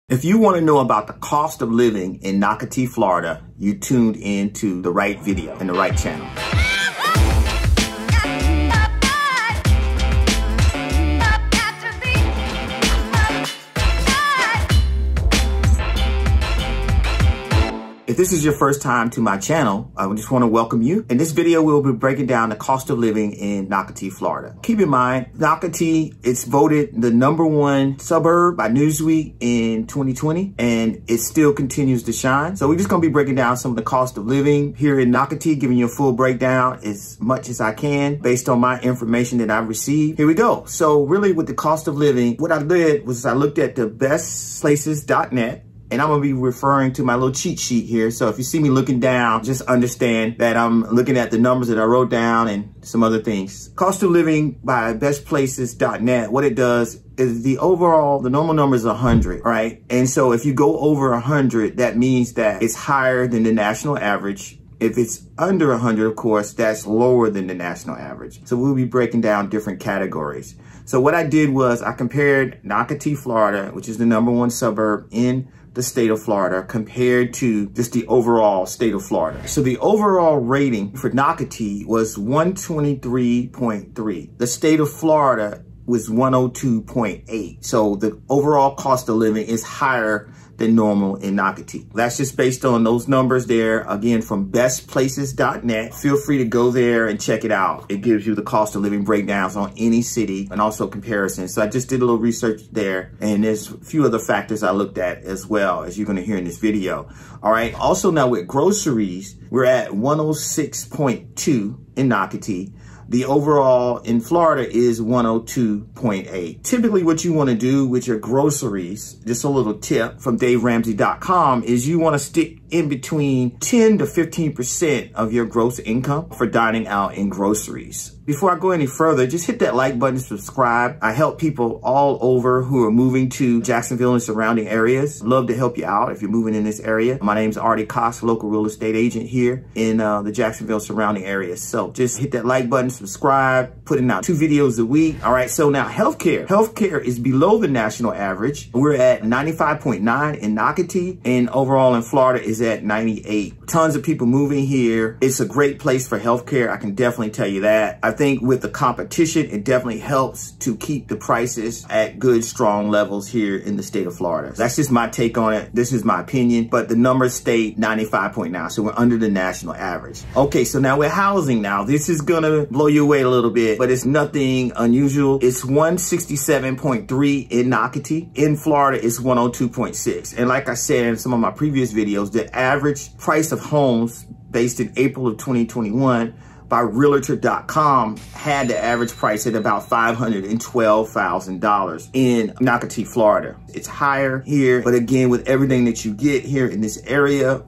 If you want to know about the cost of living in Nocatee, Florida, you tuned into the right video and the right channel. If this is your first time to my channel, I just want to welcome you. In this video, we'll be breaking down the cost of living in Nocatee, Florida. Keep in mind, Nocatee, it's voted the #1 suburb by Newsweek in 2020, and it still continues to shine. So we're just going to be breaking down some of the cost of living here in Nocatee, giving you a full breakdown as much as I can based on my information that I've received. Here we go. So really with the cost of living, what I did was I looked at the bestplaces.net. And I'm gonna be referring to my little cheat sheet here. So if you see me looking down, just understand that I'm looking at the numbers that I wrote down and some other things. Cost of living by bestplaces.net, what it does is the normal number is 100, right? And so if you go over 100, that means that it's higher than the national average. If it's under 100, of course, that's lower than the national average. So we'll be breaking down different categories. So what I did was I compared Nocatee, Florida, which is the #1 suburb in the state of Florida, compared to just the overall state of Florida. So the overall rating for Nocatee was 123.3. The state of Florida was 102.8. So the overall cost of living is higher than normal in Nocatee. That's just based on those numbers there, again, from bestplaces.net. Feel free to go there and check it out. It gives you the cost of living breakdowns on any city and also comparisons. So I just did a little research there, and there's a few other factors I looked at as well, as you're gonna hear in this video. All right, also now with Groceries, we're at 106.2 in Nocatee. The overall in Florida is 102.8. Typically what you want to do with your groceries, just a little tip from DaveRamsey.com, is you want to stick in between 10 to 15% of your gross income for dining out in groceries. Before I go any further, just hit that like button, subscribe. I help people all over who are moving to Jacksonville and surrounding areas. Love to help you out if you're moving in this area. My name's Artie Cox, local real estate agent here in the Jacksonville surrounding areas. So just hit that like button, subscribe, putting out 2 videos a week. All right, so now healthcare. Healthcare is below the national average. We're at 95.9 in Nocatee, and overall in Florida is at 98. Tons of people moving here. It's a great place for healthcare. I can definitely tell you that. I think with the competition, it definitely helps to keep the prices at good, strong levels here in the state of Florida. That's just my take on it. This is my opinion, but the numbers state 95.9, so we're under the national average. Okay, so now with housing now. This is gonna blow you away a little bit, but it's nothing unusual. It's 167.3 in Nocatee. In Florida, it's 102.6. And like I said in some of my previous videos, the average price of homes based in April of 2021 by Realtor.com had the average price at about $512,000 in Nocatee, Florida. It's higher here, but again, with everything that you get here in this area,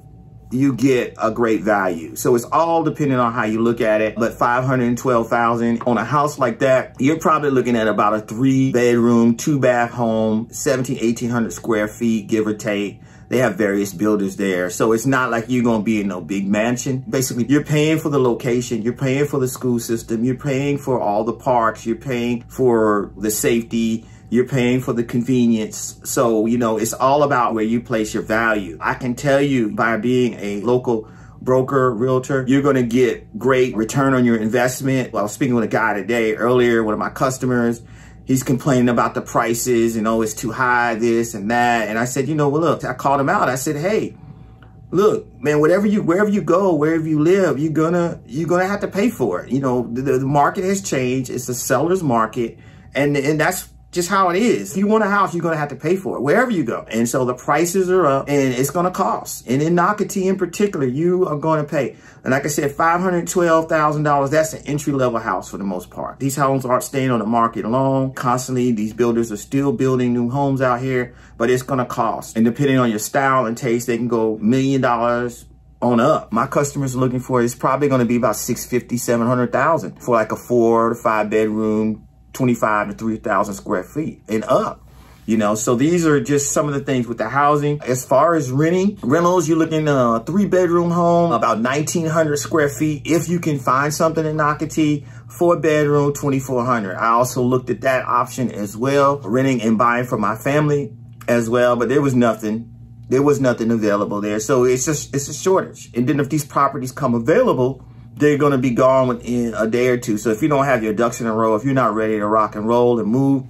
you get a great value. So it's all depending on how you look at it. But $512,000 on a house like that, you're probably looking at about a 3-bedroom, 2-bath home, 1,800 square feet, give or take. They have various builders there. So it's not like you're gonna be in no big mansion. Basically, you're paying for the location, you're paying for the school system, you're paying for all the parks, you're paying for the safety, you're paying for the convenience. So, you know, it's all about where you place your value. I can tell you by being a local broker, realtor, you're gonna get great return on your investment. Well, I was speaking with a guy today earlier, one of my customers. He's complaining about the prices and, oh, it's too high, this and that. And I said, you know, well, look, I called him out. I said, hey, look, man, wherever you go, wherever you live, you're gonna have to pay for it. You know, the market has changed. It's a seller's market, and that's just how it is. If you want a house, you're gonna have to pay for it wherever you go. And so the prices are up, and it's gonna cost. And in Nocatee in particular, you are gonna pay. And like I said, $512,000, that's an entry-level house for the most part. These homes aren't staying on the market long. Constantly, these builders are still building new homes out here, but it's gonna cost. And depending on your style and taste, they can go $1 million on up. My customers are looking for, it's probably gonna be about $650,000, $700,000 for like a 4 to 5 bedroom, 25 to 3,000 square feet and up. You know, so these are just some of the things with the housing. As far as rentals, you're looking at a 3-bedroom home, about 1,900 square feet. If you can find something in Nocatee, 4-bedroom, 2,400. I also looked at that option as well, renting and buying for my family. as well, but there was nothing. There was nothing available there. So it's a shortage. And then if these properties come available, they're going to be gone within a day or two. So if you don't have your ducks in a row, if you're not ready to rock and roll and move,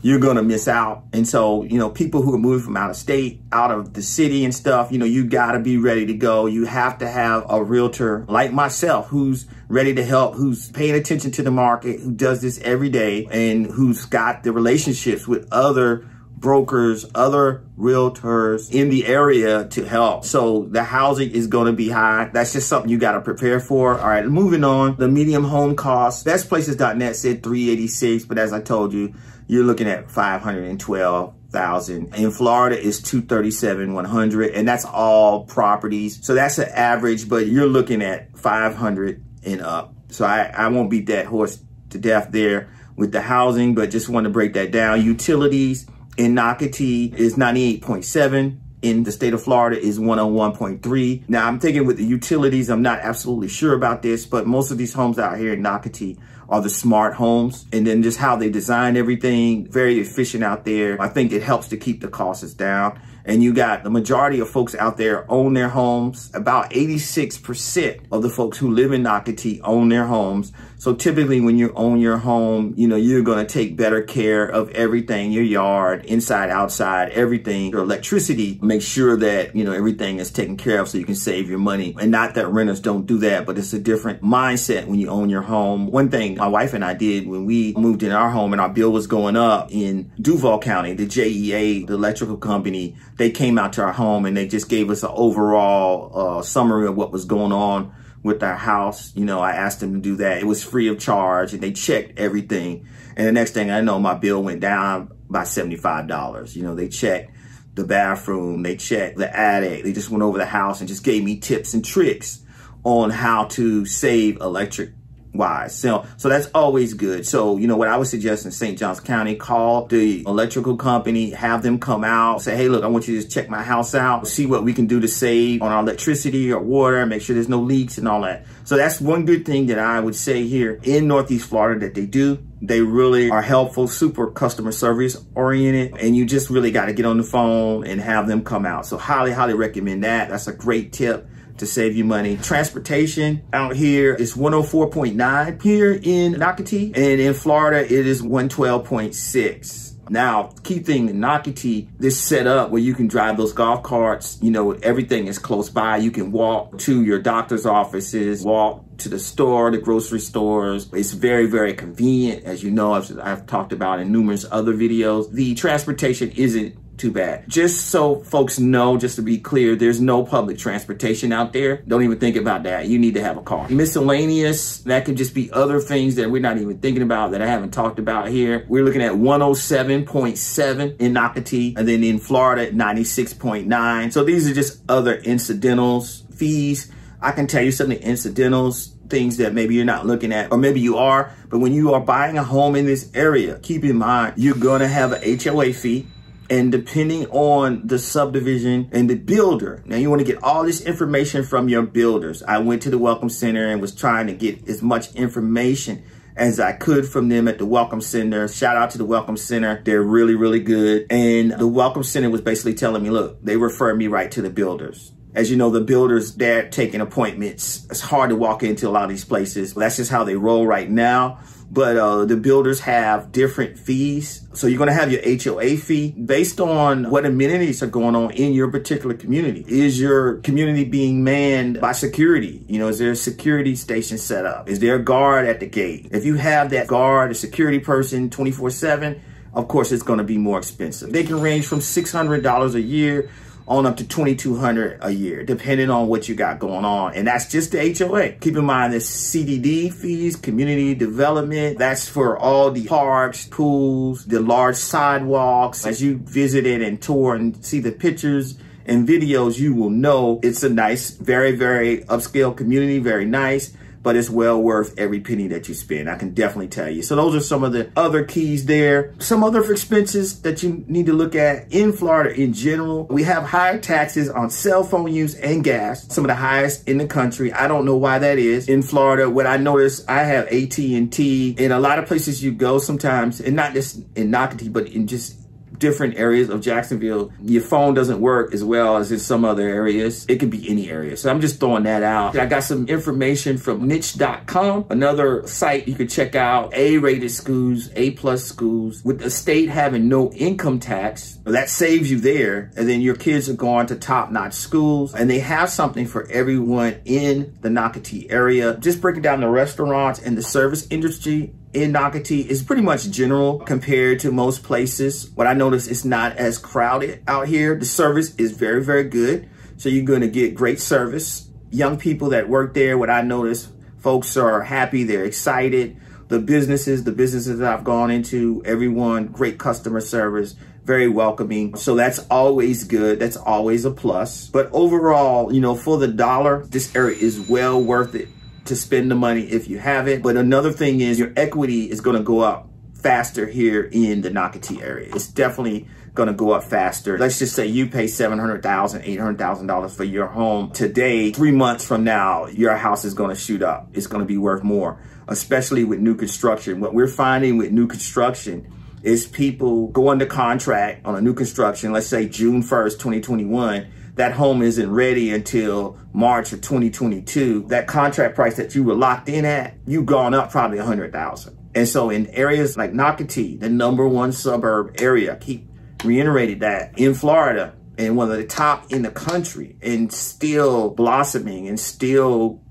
you're going to miss out. And so, you know, people who are moving from out of state, out of the city and stuff, you know, you got to be ready to go. You have to have a realtor like myself who's ready to help, who's paying attention to the market, who does this every day, and who's got the relationships with other brokers, other realtors in the area to help. So the housing is going to be high. That's just something you got to prepare for. All right, moving on. The medium home cost. Bestplaces.net said $386, but as I told you, you're looking at $512,000. In Florida, it's $237,100, and that's all properties. So that's an average, but you're looking at $500 and up. So I won't beat that horse to death there with the housing, but just want to break that down. Utilities in Nocatee is 98.7. In the state of Florida is 101.3. Now I'm thinking with the utilities, I'm not absolutely sure about this, but most of these homes out here in Nocatee are the smart homes. And then just how they design everything, very efficient out there. I think it helps to keep the costs down. And you got the majority of folks out there own their homes. About 86% of the folks who live in Nocatee own their homes. So typically when you own your home, you know, you're going to take better care of everything, your yard, inside, outside, everything. Your electricity, make sure that, you know, everything is taken care of so you can save your money. And not that renters don't do that, but it's a different mindset when you own your home. One thing my wife and I did when we moved in our home and our bill was going up in Duval County, the JEA, the electrical company, they came out to our home and they just gave us an overall summary of what was going on with our house. You know, I asked them to do that. It was free of charge and they checked everything. And the next thing I know, my bill went down by $75. You know, they checked the bathroom, they checked the attic, they just went over the house and just gave me tips and tricks on how to save electric wise. So that's always good. So, you know, what I would suggest in St. Johns County, call the electrical company, have them come out, say, hey, look, I want you to just check my house out, see what we can do to save on our electricity or water, make sure there's no leaks and all that. So that's one good thing that I would say here in Northeast Florida that they do. They really are helpful, super customer service oriented, and you just really got to get on the phone and have them come out. So highly, highly recommend that. That's a great tip to save you money. Transportation out here is 104.9 here in Nocatee, and in Florida it is 112.6. Now, key thing in Nocatee, this set up where you can drive those golf carts, you know, everything is close by. You can walk to your doctor's offices, walk to the store, the grocery stores. It's very, very convenient. As you know, I've talked about in numerous other videos. The transportation isn't too bad. Just so folks know, just to be clear, there's no public transportation out there. Don't even think about that. You need to have a car. Miscellaneous, that could just be other things that we're not even thinking about that I haven't talked about here. We're looking at 107.7 in Nocatee, and then in Florida, 96.9. So these are just other incidentals, fees. I can tell you some of the incidentals, things that maybe you're not looking at, or maybe you are, but when you are buying a home in this area, keep in mind, you're gonna have an HOA fee. And depending on the subdivision and the builder, now you want to get all this information from your builders. I went to the Welcome Center and was trying to get as much information as I could from them at the Welcome Center. Shout out to the Welcome Center. They're really, really good. And the Welcome Center was basically telling me, look, they refer me right to the builders. As you know, the builders, they're taking appointments. It's hard to walk into a lot of these places. That's just how they roll right now. But the builders have different fees. So you're going to have your HOA fee based on what amenities are going on in your particular community. Is your community being manned by security? You know, is there a security station set up? Is there a guard at the gate? If you have that guard, a security person 24/7, of course, it's going to be more expensive. They can range from $600 a year on up to $2,200 a year, depending on what you got going on. And that's just the HOA. Keep in mind the CDD fees, community development, that's for all the parks, pools, the large sidewalks. As you visit it and tour and see the pictures and videos, you will know it's a nice, very, very upscale community, very nice. But it's well worth every penny that you spend. I can definitely tell you. So those are some of the other keys there. Some other expenses that you need to look at in Florida in general. We have higher taxes on cell phone use and gas, some of the highest in the country. I don't know why that is. In Florida, what I notice, I have AT&T. In a lot of places you go sometimes, and not just in Nocatee, but in just different areas of Jacksonville, your phone doesn't work as well as in some other areas. It could be any area. So I'm just throwing that out. I got some information from niche.com, another site you could check out. A-rated schools, A+ schools, with the state having no income tax. That saves you there. And then your kids are going to top-notch schools. And they have something for everyone in the Nocatee area. Just breaking down the restaurants and the service industry in Nocatee is pretty much general compared to most places. What I notice is not as crowded out here. The service is very, very good. So you're going to get great service. Young people that work there, what I notice, folks are happy, they're excited. The businesses that I've gone into, everyone, great customer service, very welcoming. So that's always good. That's always a plus. But overall, you know, for the dollar, this area is well worth it to spend the money if you have it. But another thing is your equity is going to go up faster here in the Nocatee area. It's definitely going to go up faster. Let's just say you pay $700,000, $800,000 for your home today. 3 months from now, your house is going to shoot up. It's going to be worth more, especially with new construction. What we're finding with new construction is people go under contract on a new construction, let's say June 1st, 2021. That home isn't ready until March of 2022. That contract price that you were locked in at, you've gone up probably $100,000. And so in areas like Nocatee, the #1 suburb area, keep reiterating that, in Florida, and one of the top in the country, and still blossoming and still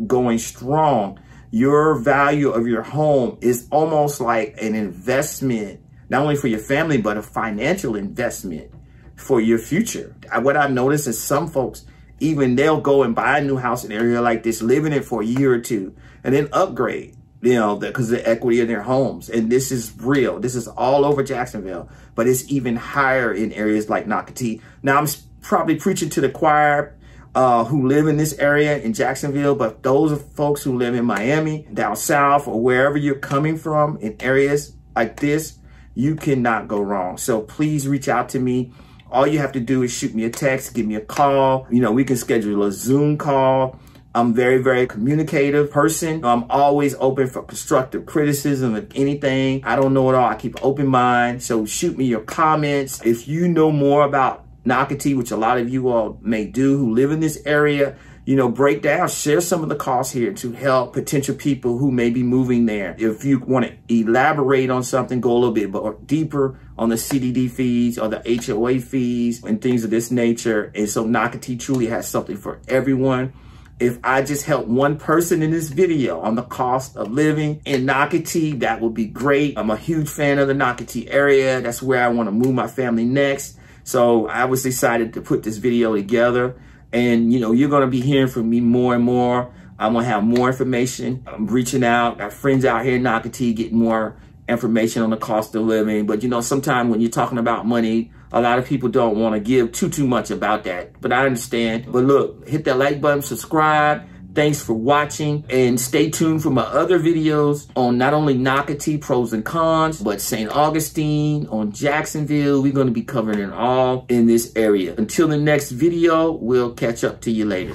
going strong, your value of your home is almost like an investment, not only for your family, but a financial investment for your future. What I've noticed is some folks, even they'll go and buy a new house in an area like this, live in it for a year or two, and then upgrade, you know, because of the equity in their homes. And this is real. This is all over Jacksonville, but it's even higher in areas like Nocatee. Now, I'm probably preaching to the choir who live in this area in Jacksonville, but those are folks who live in Miami, down south, or wherever you're coming from in areas like this, you cannot go wrong. So please reach out to me. All you have to do is shoot me a text, give me a call. You know, we can schedule a Zoom call. I'm very, very communicative person. I'm always open for constructive criticism of anything. I don't know it all. I keep an open mind. So shoot me your comments. If you know more about Nocatee, which a lot of you all may do who live in this area, you know, break down, share some of the costs here to help potential people who may be moving there. If you want to elaborate on something, go a little bit more deeper on the CDD fees or the HOA fees and things of this nature. And so Nocatee truly has something for everyone. If I just help one person in this video on the cost of living in Nocatee, that would be great. I'm a huge fan of the Nocatee area. That's where I want to move my family next. So I was excited to put this video together. And, you know, you're going to be hearing from me more and more. I'm going to have more information. I'm reaching out. Got friends out here in Nocatee getting more information on the cost of living. But, you know, sometimes when you're talking about money, a lot of people don't want to give too much about that. But I understand. But look, hit that like button, subscribe. Thanks for watching, and stay tuned for my other videos on not only Nocatee pros and cons, but St. Augustine, on Jacksonville. We're going to be covering it all in this area. Until the next video, we'll catch up to you later.